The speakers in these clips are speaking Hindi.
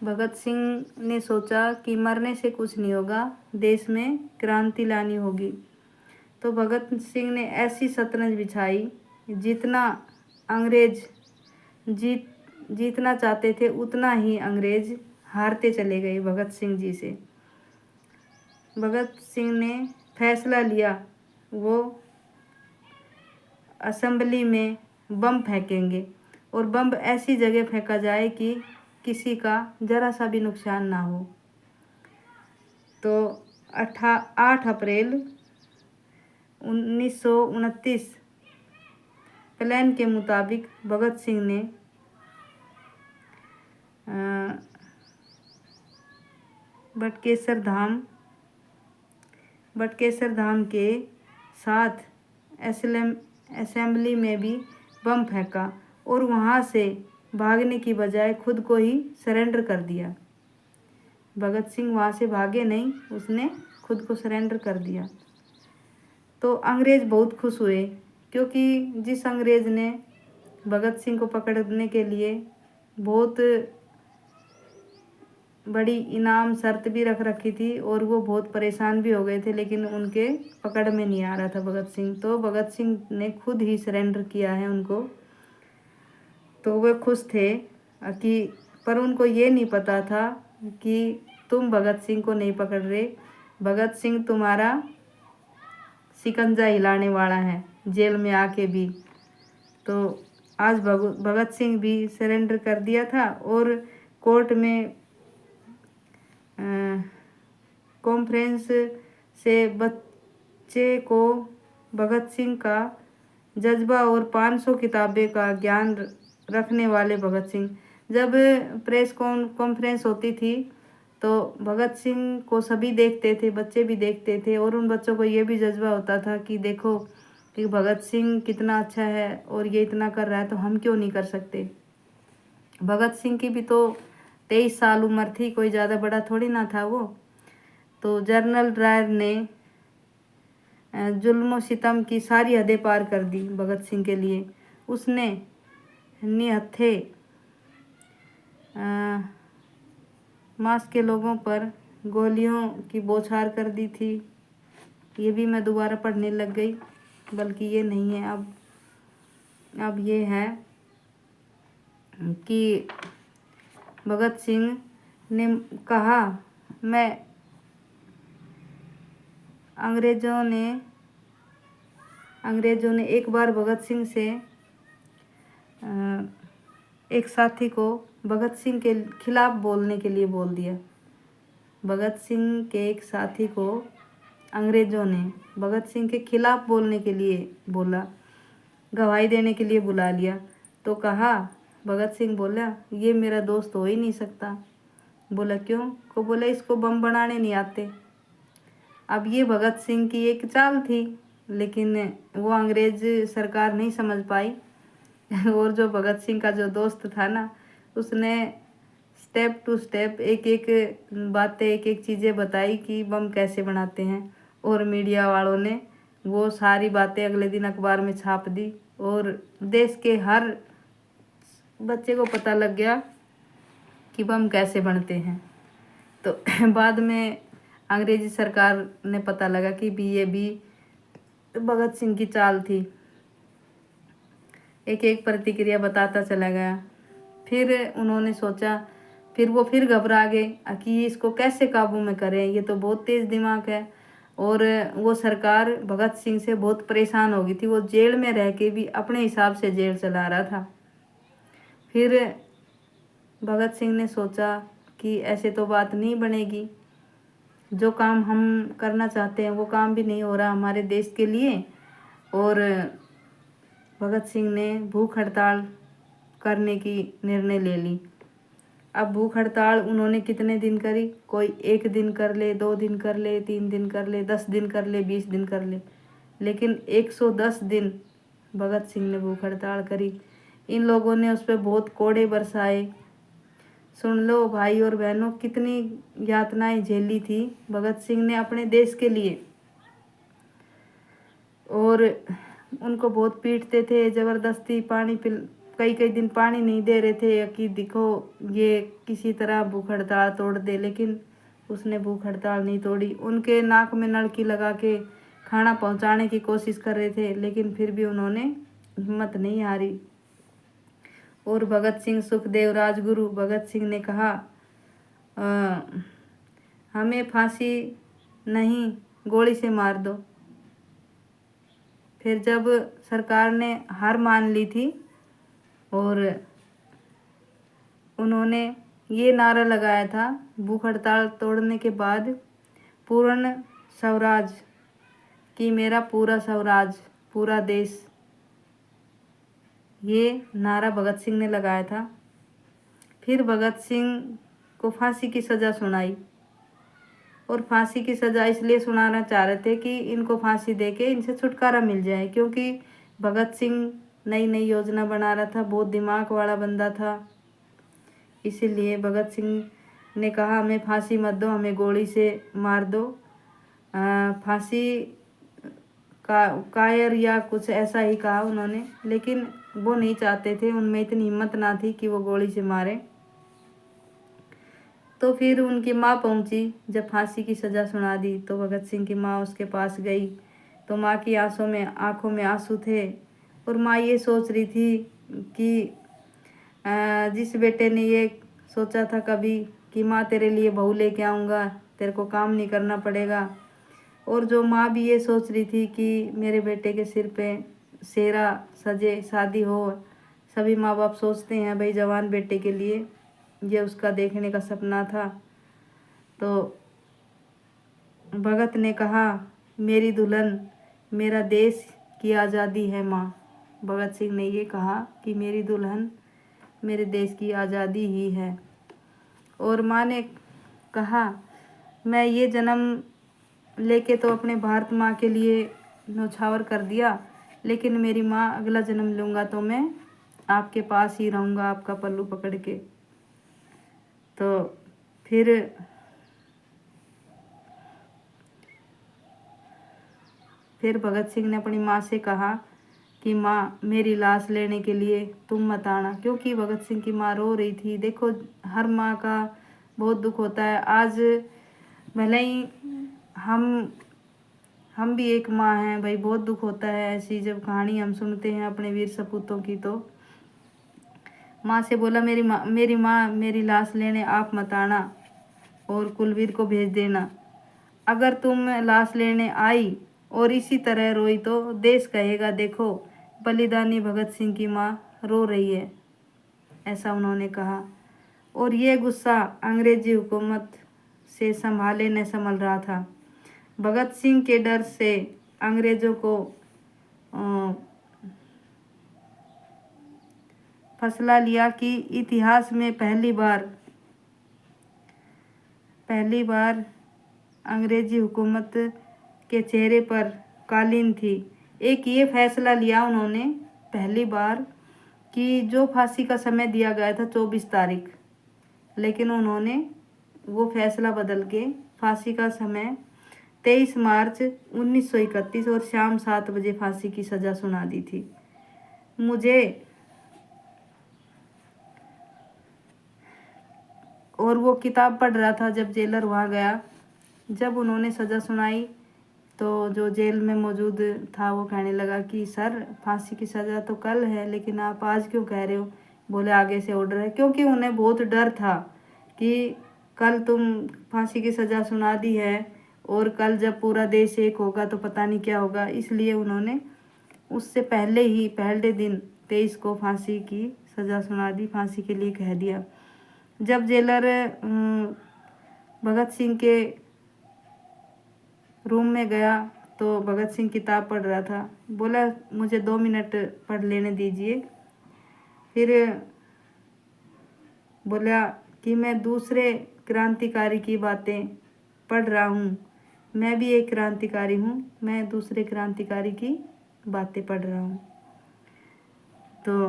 भगत सिंह ने सोचा कि मरने से कुछ नहीं होगा, देश में क्रांति लानी होगी। तो भगत सिंह ने ऐसी शतरंज बिछाई, जितना अंग्रेज जीतना चाहते थे उतना ही अंग्रेज हारते चले गए भगत सिंह जी से। भगत सिंह ने फैसला लिया, वो असेंबली में बम फेंकेंगे और बम ऐसी जगह फेंका जाए कि किसी का जरा सा भी नुकसान ना हो। तो 8 अप्रैल 1929 प्लान के मुताबिक भगत सिंह ने बटकेश्वर धाम के साथ असेंबली में भी बम फेंका और वहाँ से भागने की बजाय खुद को ही सरेंडर कर दिया। भगत सिंह वहाँ से भागे नहीं, उसने खुद को सरेंडर कर दिया। तो अंग्रेज़ बहुत खुश हुए, क्योंकि जिस अंग्रेज़ ने भगत सिंह को पकड़ने के लिए बहुत बड़ी इनाम शर्त भी रख रखी थी और वो बहुत परेशान भी हो गए थे, लेकिन उनके पकड़ में नहीं आ रहा था भगत सिंह। तो भगत सिंह ने खुद ही सरेंडर किया है उनको। तो वे खुश थे कि, पर उनको ये नहीं पता था कि तुम भगत सिंह को नहीं पकड़ रहे, भगत सिंह तुम्हारा शिकंजा हिलाने वाला है जेल में आके भी। तो आज भगत सिंह भी सरेंडर कर दिया था और कोर्ट में कॉन्फ्रेंस से बच्चे को भगत सिंह का जज्बा और 500 किताबें का ज्ञान रखने वाले भगत सिंह, जब प्रेस कॉन्फ्रेंस होती थी तो भगत सिंह को सभी देखते थे, बच्चे भी देखते थे और उन बच्चों को ये भी जज्बा होता था कि देखो कि भगत सिंह कितना अच्छा है और ये इतना कर रहा है, तो हम क्यों नहीं कर सकते। भगत सिंह की भी तो 23 साल उम्र थी, कोई ज़्यादा बड़ा थोड़ी ना था वो। तो जनरल डायर ने जुल्म सितम की सारी हदें पार कर दी भगत सिंह के लिए। उसने निहत्थे मास के लोगों पर गोलियों की बौछार कर दी थी। ये भी मैं दोबारा पढ़ने लग गई, बल्कि ये नहीं है, अब ये है कि भगत सिंह ने कहा, मैं अंग्रेज़ों ने एक बार भगत सिंह से एक साथी को भगत सिंह के खिलाफ बोलने के लिए बोल दिया। भगत सिंह के एक साथी को अंग्रेज़ों ने भगत सिंह के खिलाफ बोलने के लिए बोला, गवाही देने के लिए बुला लिया। तो कहा, भगत सिंह बोला, ये मेरा दोस्त हो ही नहीं सकता। बोला क्यों? को बोला, इसको बम बनाने नहीं आते। अब ये भगत सिंह की एक चाल थी, लेकिन वो अंग्रेज सरकार नहीं समझ पाई और जो भगत सिंह का जो दोस्त था ना, उसने स्टेप टू स्टेप एक एक बातें, एक एक चीज़ें बताई कि बम कैसे बनाते हैं। और मीडिया वालों ने वो सारी बातें अगले दिन अखबार में छाप दी और देश के हर बच्चे को पता लग गया कि बम कैसे बनते हैं। तो बाद में अंग्रेजी सरकार ने पता लगा कि ये भी भगत सिंह की चाल थी। एक एक प्रतिक्रिया बताता चला गया। फिर उन्होंने सोचा, फिर वो घबरा गए कि इसको कैसे काबू में करें, ये तो बहुत तेज़ दिमाग है। और वो सरकार भगत सिंह से बहुत परेशान हो गई थी। वो जेल में रह के भी अपने हिसाब से जेल चला रहा था। फिर भगत सिंह ने सोचा कि ऐसे तो बात नहीं बनेगी, जो काम हम करना चाहते हैं वो काम भी नहीं हो रहा हमारे देश के लिए। और भगत सिंह ने भूख हड़ताल करने की निर्णय ले ली। अब भूख हड़ताल उन्होंने कितने दिन करी? कोई 1 दिन कर ले, 2 दिन कर ले, 3 दिन कर ले, 10 दिन कर ले, 20 दिन कर ले, लेकिन 110 दिन भगत सिंह ने भूख हड़ताल करी। इन लोगों ने उस पर बहुत कोड़े बरसाए। सुन लो भाई और बहनों, कितनी यातनाएं झेली थी भगत सिंह ने अपने देश के लिए। और उनको बहुत पीटते थे, ज़बरदस्ती पानी कई कई दिन पानी नहीं दे रहे थे कि देखो ये किसी तरह भूख हड़ताल तोड़ दे, लेकिन उसने भूख हड़ताल नहीं तोड़ी। उनके नाक में नलकी लगा के खाना पहुंचाने की कोशिश कर रहे थे, लेकिन फिर भी उन्होंने हिम्मत नहीं हारी। और भगत सिंह, सुखदेव, राजगुरु भगत सिंह ने कहा हमें फांसी नहीं, गोली से मार दो। फिर जब सरकार ने हार मान ली थी और उन्होंने ये नारा लगाया था भूख हड़ताल तोड़ने के बाद, पूर्ण स्वराज, कि मेरा पूरा स्वराज, पूरा देश, ये नारा भगत सिंह ने लगाया था। फिर भगत सिंह को फांसी की सज़ा सुनाई, और फांसी की सज़ा इसलिए सुनाना चाह रहे थे कि इनको फांसी देके इनसे छुटकारा मिल जाए, क्योंकि भगत सिंह नई नई योजना बना रहा था, बहुत दिमाग वाला बंदा था। इसीलिए भगत सिंह ने कहा हमें फांसी मत दो, हमें गोली से मार दो। फांसी का कायर या कुछ ऐसा ही कहा उन्होंने, लेकिन वो नहीं चाहते थे, उनमें इतनी हिम्मत ना थी कि वो गोली से मारे। तो फिर उनकी माँ पहुंची, जब फांसी की सज़ा सुना दी तो भगत सिंह की माँ उसके पास गई, तो माँ की आंखों में आंसू थे। और माँ ये सोच रही थी कि जिस बेटे ने ये सोचा था कभी कि माँ तेरे लिए बहू लेके आऊँगा, तेरे को काम नहीं करना पड़ेगा, और जो माँ भी ये सोच रही थी कि मेरे बेटे के सिर पे सेहरा सजे, शादी हो। सभी माँ बाप सोचते हैं भाई जवान बेटे के लिए, ये उसका देखने का सपना था। तो भगत ने कहा मेरी दुल्हन, मेरा देश की आज़ादी है माँ। भगत सिंह ने ये कहा कि मेरी दुल्हन मेरे देश की आज़ादी ही है। और माँ ने कहा मैं ये जन्म लेके तो अपने भारत माँ के लिए न्यौछावर कर दिया, लेकिन मेरी माँ अगला जन्म लूँगा तो मैं आपके पास ही रहूँगा, आपका पल्लू पकड़ के। तो फिर भगत सिंह ने अपनी माँ से कहा कि माँ मेरी लाश लेने के लिए तुम मत आना, क्योंकि भगत सिंह की माँ रो रही थी। देखो हर माँ का बहुत दुख होता है। आज भले ही हम भी एक माँ हैं भाई, बहुत दुख होता है ऐसी जब कहानी हम सुनते हैं अपने वीर सपूतों की। तो माँ से बोला मेरी माँ मेरी लाश लेने आप मत आना और कुलवीर को भेज देना। अगर तुम लाश लेने आई और इसी तरह रोई तो देश कहेगा देखो बलिदानी भगत सिंह की माँ रो रही है, ऐसा उन्होंने कहा। और ये गुस्सा अंग्रेजी हुकूमत से संभाले न संभल रहा था। भगत सिंह के डर से अंग्रेज़ों को फैसला लिया कि इतिहास में पहली बार अंग्रेजी हुकूमत के चेहरे पर कालीन थी। एक ये फैसला लिया उन्होंने पहली बार कि जो फांसी का समय दिया गया था 24 तारीख, लेकिन उन्होंने वो फैसला बदल के फांसी का समय 23 मार्च 1931 और शाम 7 बजे फांसी की सज़ा सुना दी थी। और वो किताब पढ़ रहा था जब जेलर वहाँ गया। जब उन्होंने सज़ा सुनाई तो जो जेल में मौजूद था वो कहने लगा कि सर फांसी की सज़ा तो कल है, लेकिन आप आज क्यों कह रहे हो? बोले आगे से ऑर्डर है, क्योंकि उन्हें बहुत डर था कि कल तुम फांसी की सज़ा सुना दी है और कल जब पूरा देश एक होगा तो पता नहीं क्या होगा। इसलिए उन्होंने उससे पहले दिन 23 को फांसी की सज़ा सुना दी, फांसी के लिए कह दिया। जब जेलर भगत सिंह के रूम में गया तो भगत सिंह किताब पढ़ रहा था। बोला मुझे 2 मिनट पढ़ लेने दीजिए। फिर बोला कि मैं दूसरे क्रांतिकारी की बातें पढ़ रहा हूँ, मैं भी एक क्रांतिकारी हूँ, मैं दूसरे क्रांतिकारी की बातें पढ़ रहा हूँ। तो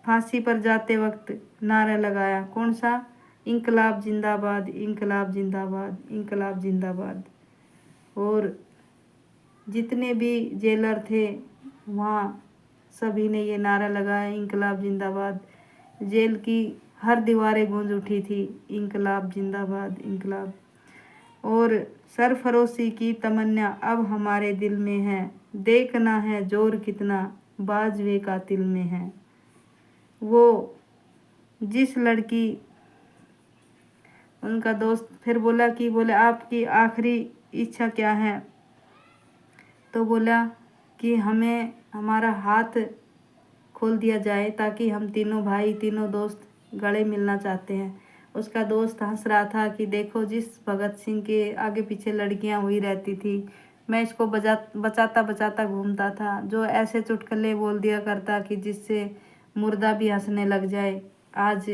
फांसी पर जाते वक्त नारा लगाया, कौन सा? इंकलाब जिंदाबाद, इंकलाब जिंदाबाद, इंकलाब जिंदाबाद। और जितने भी जेलर थे वहाँ सभी ने ये नारा लगाया, इंकलाब जिंदाबाद। जेल की हर दीवारें गूंज उठी थी, इंकलाब जिंदाबाद इंकलाब। और सरफरोशी की तमन्ना अब हमारे दिल में है, देखना है जोर कितना बाजवे का दिल में है। वो जिस लड़की, उनका दोस्त फिर बोला कि बोले आपकी आखिरी इच्छा क्या है? तो बोला कि हमें हमारा हाथ खोल दिया जाए ताकि हम तीनों भाई तीनों दोस्त गले मिलना चाहते हैं। उसका दोस्त हंस रहा था कि देखो, जिस भगत सिंह के आगे पीछे लड़कियां हुई रहती थी, मैं इसको बचाता बचाता घूमता था, जो ऐसे चुटकुले बोल दिया करता कि जिससे मुर्दा भी हंसने लग जाए। आज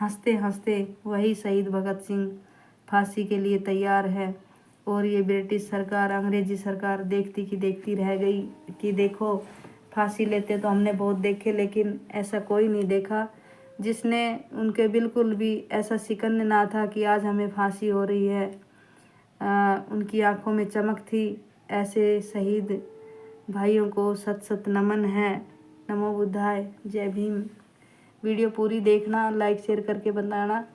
हंसते हंसते वही शहीद भगत सिंह फांसी के लिए तैयार है। और ये ब्रिटिश सरकार, अंग्रेजी सरकार देखती कि देखती रह गई कि देखो, फांसी लेते तो हमने बहुत देखे, लेकिन ऐसा कोई नहीं देखा जिसने उनके बिल्कुल भी ऐसा सिकन ना था कि आज हमें फांसी हो रही है। उनकी आंखों में चमक थी। ऐसे शहीद भाइयों को सत सत नमन है। नमो बुद्धाय, जय भीम। वीडियो पूरी देखना, लाइक शेयर करके बताना।